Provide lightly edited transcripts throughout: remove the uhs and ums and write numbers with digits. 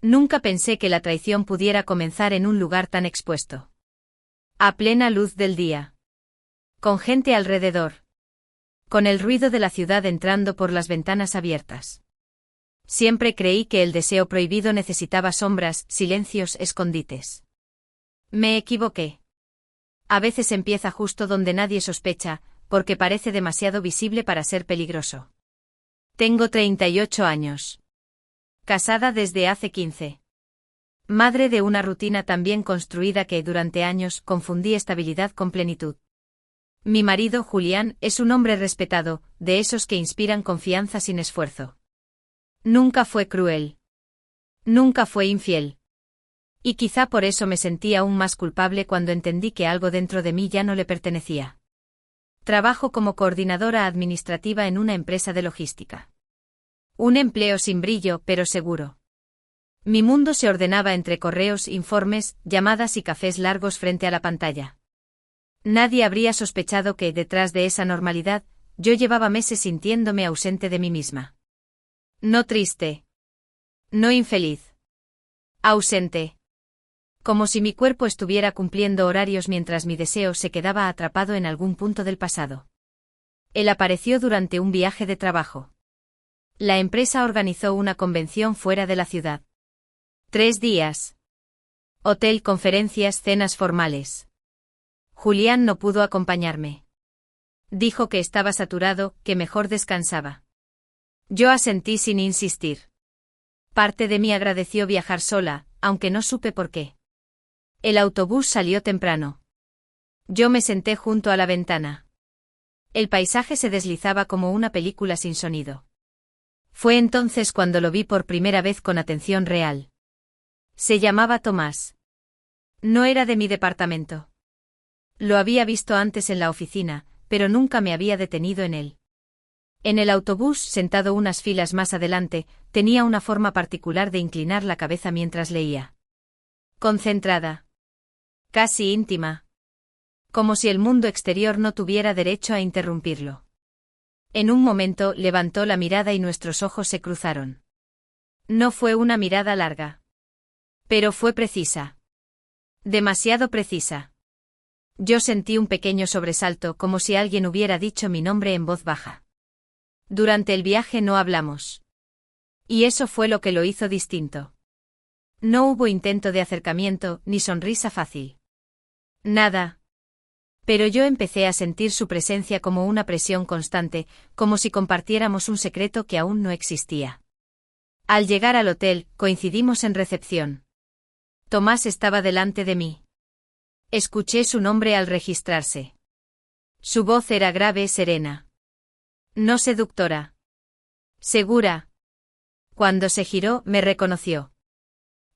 Nunca pensé que la traición pudiera comenzar en un lugar tan expuesto. A plena luz del día. Con gente alrededor. Con el ruido de la ciudad entrando por las ventanas abiertas. Siempre creí que el deseo prohibido necesitaba sombras, silencios, escondites. Me equivoqué. A veces empieza justo donde nadie sospecha, porque parece demasiado visible para ser peligroso. Tengo 38 años. Casada desde hace 15. Madre de una rutina tan bien construida que durante años confundí estabilidad con plenitud. Mi marido Julián es un hombre respetado, de esos que inspiran confianza sin esfuerzo. Nunca fue cruel. Nunca fue infiel. Y quizá por eso me sentí aún más culpable cuando entendí que algo dentro de mí ya no le pertenecía. Trabajo como coordinadora administrativa en una empresa de logística. Un empleo sin brillo, pero seguro. Mi mundo se ordenaba entre correos, informes, llamadas y cafés largos frente a la pantalla. Nadie habría sospechado que, detrás de esa normalidad, yo llevaba meses sintiéndome ausente de mí misma. No triste. No infeliz. Ausente. Como si mi cuerpo estuviera cumpliendo horarios mientras mi deseo se quedaba atrapado en algún punto del pasado. Él apareció durante un viaje de trabajo. La empresa organizó una convención fuera de la ciudad. 3 días. Hotel, conferencias, cenas formales. Julián no pudo acompañarme. Dijo que estaba saturado, que mejor descansaba. Yo asentí sin insistir. Parte de mí agradeció viajar sola, aunque no supe por qué. El autobús salió temprano. Yo me senté junto a la ventana. El paisaje se deslizaba como una película sin sonido. Fue entonces cuando lo vi por primera vez con atención real. Se llamaba Tomás. No era de mi departamento. Lo había visto antes en la oficina, pero nunca me había detenido en él. En el autobús, sentado unas filas más adelante, tenía una forma particular de inclinar la cabeza mientras leía. Concentrada. Casi íntima. Como si el mundo exterior no tuviera derecho a interrumpirlo. En un momento levantó la mirada y nuestros ojos se cruzaron. No fue una mirada larga. Pero fue precisa. Demasiado precisa. Yo sentí un pequeño sobresalto, como si alguien hubiera dicho mi nombre en voz baja. Durante el viaje no hablamos. Y eso fue lo que lo hizo distinto. No hubo intento de acercamiento, ni sonrisa fácil. Nada. Pero yo empecé a sentir su presencia como una presión constante, como si compartiéramos un secreto que aún no existía. Al llegar al hotel, coincidimos en recepción. Tomás estaba delante de mí. Escuché su nombre al registrarse. Su voz era grave, serena. No seductora. Segura. Cuando se giró, me reconoció.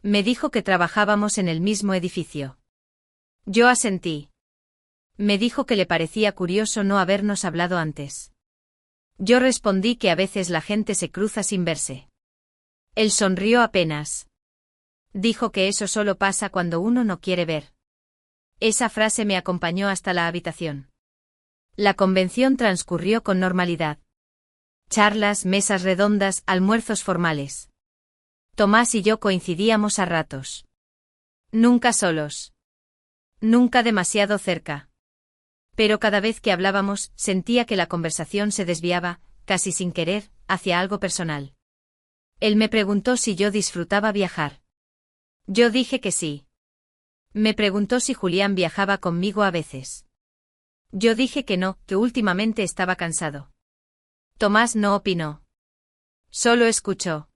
Me dijo que trabajábamos en el mismo edificio. Yo asentí. Me dijo que le parecía curioso no habernos hablado antes. Yo respondí que a veces la gente se cruza sin verse. Él sonrió apenas. Dijo que eso solo pasa cuando uno no quiere ver. Esa frase me acompañó hasta la habitación. La convención transcurrió con normalidad. Charlas, mesas redondas, almuerzos formales. Tomás y yo coincidíamos a ratos. Nunca solos. Nunca demasiado cerca. Pero cada vez que hablábamos, sentía que la conversación se desviaba, casi sin querer, hacia algo personal. Él me preguntó si yo disfrutaba viajar. Yo dije que sí. Me preguntó si Julián viajaba conmigo a veces. Yo dije que no, que últimamente estaba cansado. Tomás no opinó. Solo escuchó.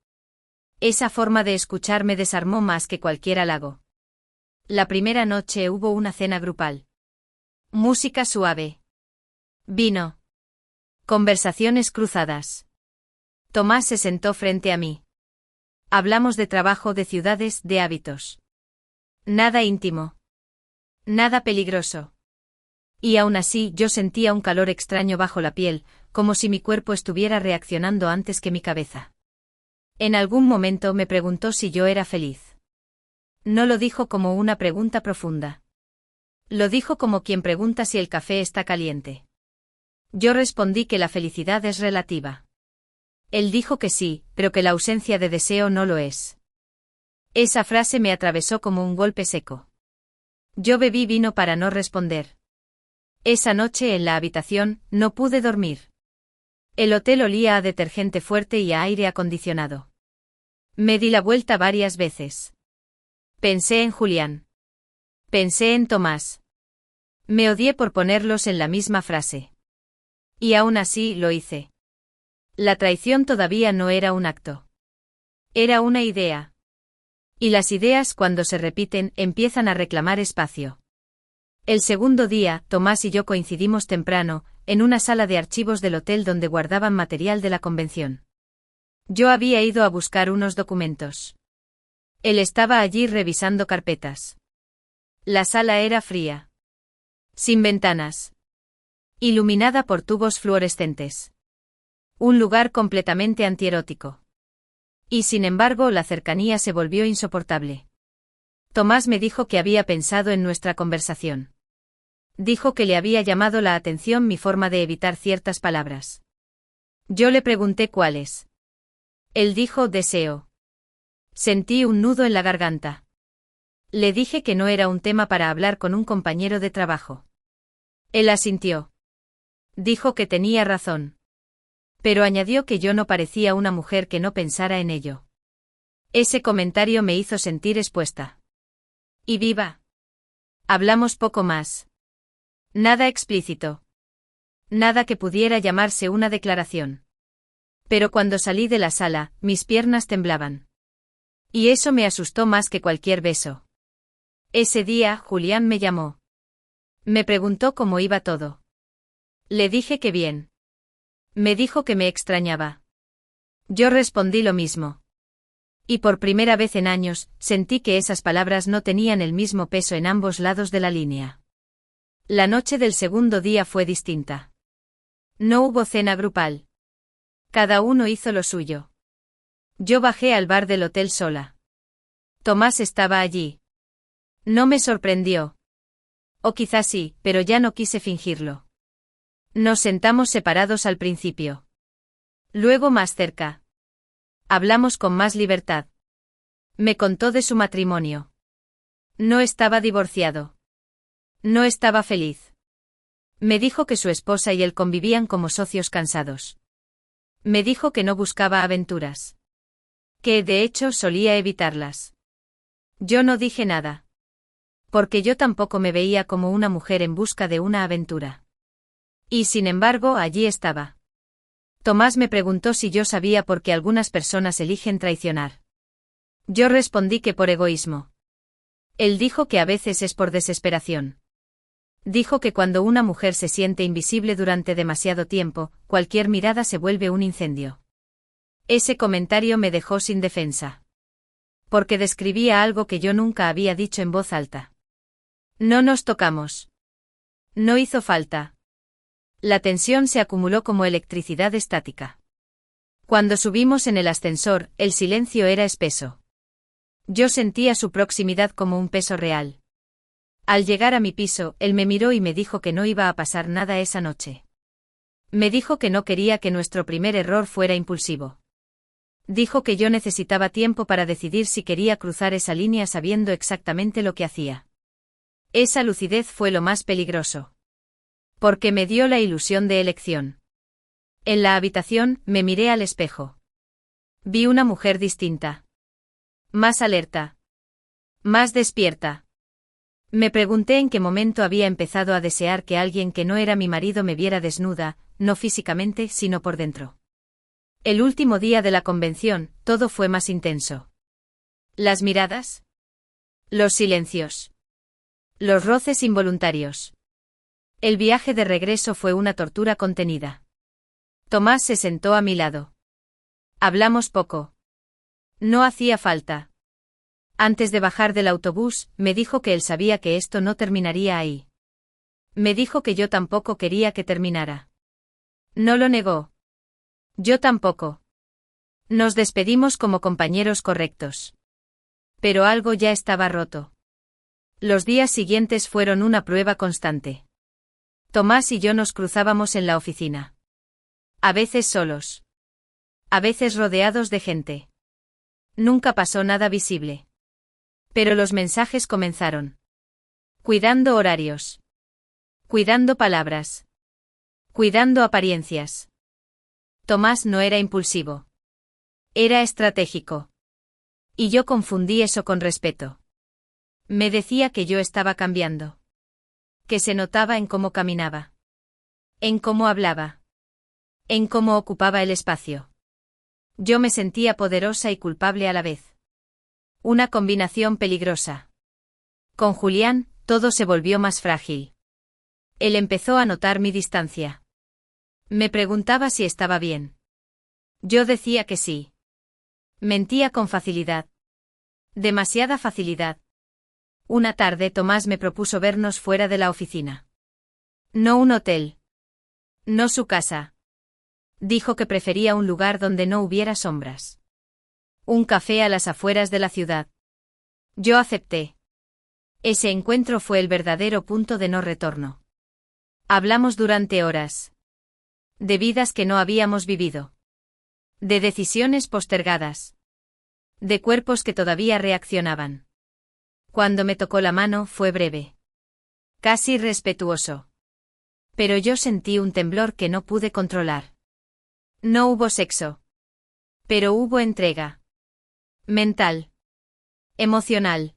Esa forma de escuchar me desarmó más que cualquier halago. La primera noche hubo una cena grupal. Música suave. Vino. Conversaciones cruzadas. Tomás se sentó frente a mí. Hablamos de trabajo, de ciudades, de hábitos. Nada íntimo. Nada peligroso. Y aún así yo sentía un calor extraño bajo la piel, como si mi cuerpo estuviera reaccionando antes que mi cabeza. En algún momento me preguntó si yo era feliz. No lo dijo como una pregunta profunda. Lo dijo como quien pregunta si el café está caliente. Yo respondí que la felicidad es relativa. Él dijo que sí, pero que la ausencia de deseo no lo es. Esa frase me atravesó como un golpe seco. Yo bebí vino para no responder. Esa noche en la habitación, no pude dormir. El hotel olía a detergente fuerte y a aire acondicionado. Me di la vuelta varias veces. Pensé en Julián. Pensé en Tomás. Me odié por ponerlos en la misma frase. Y aún así lo hice. La traición todavía no era un acto. Era una idea. Y las ideas, cuando se repiten, empiezan a reclamar espacio. El segundo día, Tomás y yo coincidimos temprano, en una sala de archivos del hotel donde guardaban material de la convención. Yo había ido a buscar unos documentos. Él estaba allí revisando carpetas. La sala era fría. Sin ventanas. Iluminada por tubos fluorescentes. Un lugar completamente antierótico. Y sin embargo la cercanía se volvió insoportable. Tomás me dijo que había pensado en nuestra conversación. Dijo que le había llamado la atención mi forma de evitar ciertas palabras. Yo le pregunté cuáles. Él dijo deseo. Sentí un nudo en la garganta. Le dije que no era un tema para hablar con un compañero de trabajo. Él asintió. Dijo que tenía razón. Pero añadió que yo no parecía una mujer que no pensara en ello. Ese comentario me hizo sentir expuesta. Y viva. Hablamos poco más. Nada explícito. Nada que pudiera llamarse una declaración. Pero cuando salí de la sala, mis piernas temblaban. Y eso me asustó más que cualquier beso. Ese día, Julián me llamó. Me preguntó cómo iba todo. Le dije que bien. Me dijo que me extrañaba. Yo respondí lo mismo. Y por primera vez en años, sentí que esas palabras no tenían el mismo peso en ambos lados de la línea. La noche del segundo día fue distinta. No hubo cena grupal. Cada uno hizo lo suyo. Yo bajé al bar del hotel sola. Tomás estaba allí. No me sorprendió. O quizás sí, pero ya no quise fingirlo. Nos sentamos separados al principio. Luego más cerca. Hablamos con más libertad. Me contó de su matrimonio. No estaba divorciado. No estaba feliz. Me dijo que su esposa y él convivían como socios cansados. Me dijo que no buscaba aventuras. Que de hecho solía evitarlas. Yo no dije nada. Porque yo tampoco me veía como una mujer en busca de una aventura. Y sin embargo, allí estaba. Tomás me preguntó si yo sabía por qué algunas personas eligen traicionar. Yo respondí que por egoísmo. Él dijo que a veces es por desesperación. Dijo que cuando una mujer se siente invisible durante demasiado tiempo, cualquier mirada se vuelve un incendio. Ese comentario me dejó sin defensa. Porque describía algo que yo nunca había dicho en voz alta. No nos tocamos. No hizo falta. La tensión se acumuló como electricidad estática. Cuando subimos en el ascensor, el silencio era espeso. Yo sentía su proximidad como un peso real. Al llegar a mi piso, él me miró y me dijo que no iba a pasar nada esa noche. Me dijo que no quería que nuestro primer error fuera impulsivo. Dijo que yo necesitaba tiempo para decidir si quería cruzar esa línea sabiendo exactamente lo que hacía. Esa lucidez fue lo más peligroso. Porque me dio la ilusión de elección. En la habitación, me miré al espejo. Vi una mujer distinta. Más alerta. Más despierta. Me pregunté en qué momento había empezado a desear que alguien que no era mi marido me viera desnuda, no físicamente, sino por dentro. El último día de la convención, todo fue más intenso. Las miradas. Los silencios. Los roces involuntarios. El viaje de regreso fue una tortura contenida. Tomás se sentó a mi lado. Hablamos poco. No hacía falta. Antes de bajar del autobús, me dijo que él sabía que esto no terminaría ahí. Me dijo que yo tampoco quería que terminara. No lo negó. Yo tampoco. Nos despedimos como compañeros correctos. Pero algo ya estaba roto. Los días siguientes fueron una prueba constante. Tomás y yo nos cruzábamos en la oficina. A veces solos. A veces rodeados de gente. Nunca pasó nada visible. Pero los mensajes comenzaron. Cuidando horarios. Cuidando palabras. Cuidando apariencias. Tomás no era impulsivo. Era estratégico. Y yo confundí eso con respeto. Me decía que yo estaba cambiando. Que se notaba en cómo caminaba. En cómo hablaba. En cómo ocupaba el espacio. Yo me sentía poderosa y culpable a la vez. Una combinación peligrosa. Con Julián, todo se volvió más frágil. Él empezó a notar mi distancia. Me preguntaba si estaba bien. Yo decía que sí. Mentía con facilidad. Demasiada facilidad. Una tarde Tomás me propuso vernos fuera de la oficina. No un hotel. No su casa. Dijo que prefería un lugar donde no hubiera sombras. Un café a las afueras de la ciudad. Yo acepté. Ese encuentro fue el verdadero punto de no retorno. Hablamos durante horas. De vidas que no habíamos vivido. De decisiones postergadas. De cuerpos que todavía reaccionaban. Cuando me tocó la mano fue breve. Casi respetuoso. Pero yo sentí un temblor que no pude controlar. No hubo sexo. Pero hubo entrega. Mental. Emocional.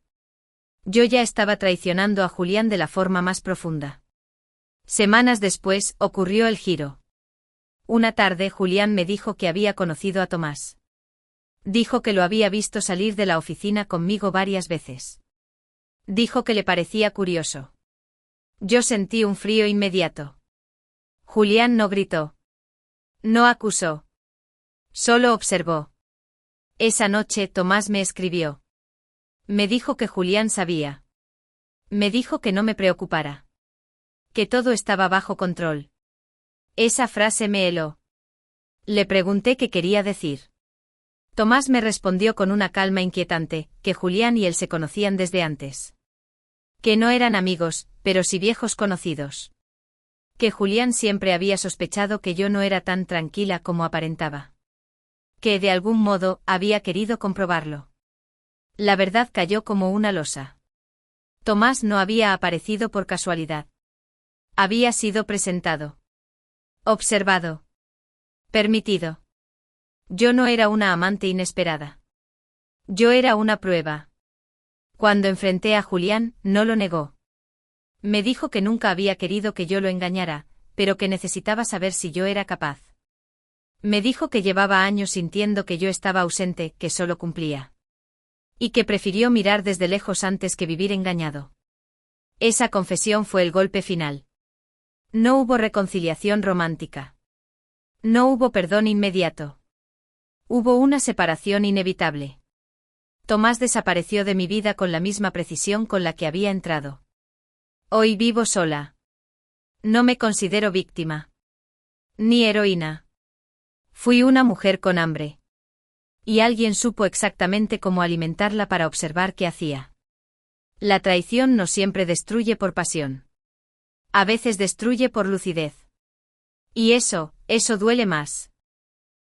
Yo ya estaba traicionando a Julián de la forma más profunda. Semanas después, ocurrió el giro. Una tarde Julián me dijo que había conocido a Tomás. Dijo que lo había visto salir de la oficina conmigo varias veces. Dijo que le parecía curioso. Yo sentí un frío inmediato. Julián no gritó. No acusó. Solo observó. Esa noche Tomás me escribió. Me dijo que Julián sabía. Me dijo que no me preocupara. Que todo estaba bajo control. Esa frase me heló. Le pregunté qué quería decir. Tomás me respondió con una calma inquietante, que Julián y él se conocían desde antes. Que no eran amigos, pero sí viejos conocidos. Que Julián siempre había sospechado que yo no era tan tranquila como aparentaba. Que de algún modo había querido comprobarlo. La verdad cayó como una losa. Tomás no había aparecido por casualidad. Había sido presentado. Observado. Permitido. Yo no era una amante inesperada. Yo era una prueba. Cuando enfrenté a Julián, no lo negó. Me dijo que nunca había querido que yo lo engañara, pero que necesitaba saber si yo era capaz. Me dijo que llevaba años sintiendo que yo estaba ausente, que solo cumplía. Y que prefirió mirar desde lejos antes que vivir engañado. Esa confesión fue el golpe final. No hubo reconciliación romántica. No hubo perdón inmediato. Hubo una separación inevitable. Tomás desapareció de mi vida con la misma precisión con la que había entrado. Hoy vivo sola. No me considero víctima. Ni heroína. Fui una mujer con hambre. Y alguien supo exactamente cómo alimentarla para observar qué hacía. La traición no siempre destruye por pasión. A veces destruye por lucidez. Y eso duele más.